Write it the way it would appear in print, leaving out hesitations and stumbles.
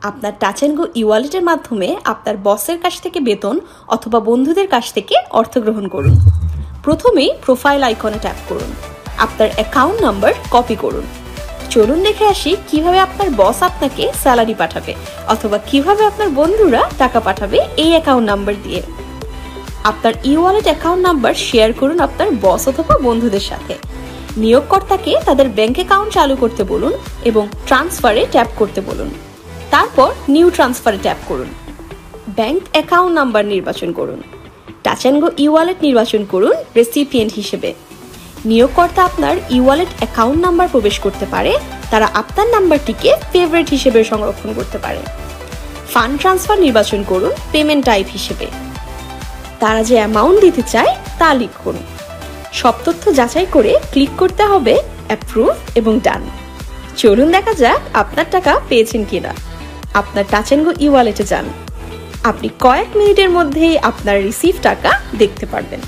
আপনার touch and go ই-ওয়ালেটের মাধ্যমে আপনার বসের কাছ থেকে বেতন অথবা বন্ধুদের কাছ থেকে অর্থ গ্রহণ করুন। প্রথমেই প্রোফাইল আইকনে ট্যাপ করুন। আপনার অ্যাকাউন্ট নাম্বার কপি করুন। চলুন দেখে আসি কিভাবে আপনার বস আপনাকে স্যালারি পাঠাবে অথবা কিভাবে আপনার বন্ধুরা টাকা পাঠাবে এই অ্যাকাউন্ট নাম্বার দিয়ে। আপনার ই-ওয়ালেট অ্যাকাউন্ট নাম্বার শেয়ার করুন আপনার বস অথবা বন্ধুদের সাথে। নিয়োগকর্তাকে তাদের ব্যাংক অ্যাকাউন্ট চালু করতে বলুন এবং ট্রান্সফারে ট্যাপ করতে বলুন। তারপর নিউ ট্রান্সফারে ট্যাপ করুন। ব্যাংক অ্যাকাউন্ট নাম্বার নির্বাচন করুন। টাচ অ্যান্ড গো ই-ওয়ালেট নির্বাচন করুন রেসিপিয়েন্ট হিসেবে। নিয়োগকর্তা আপনার ই-ওয়ালেট অ্যাকাউন্ট নাম্বার প্রবেশ করতে পারে, তারা আপনার নাম্বারটিকে ফেভারিট হিসেবে সংরক্ষণ করতে পারে। ফান্ড ট্রান্সফার নির্বাচন করুন পেমেন্ট টাইপ হিসেবে। তারা যে অ্যামাউন্ট দিতে চায় তা লিখুন। সব তথ্য যাচাই করে ক্লিক করতে হবে অ্যাপ্রুভ এবং ডান। চলুন দেখা যাক আপনার টাকা পেয়েছেন কিনা। আপনার টাচ অ্যান্ড গো ই-ওয়ালেটে যান। আপনি কয়েক মিনিটের মধ্যেই আপনার রিসিভ টাকা দেখতে পারবেন।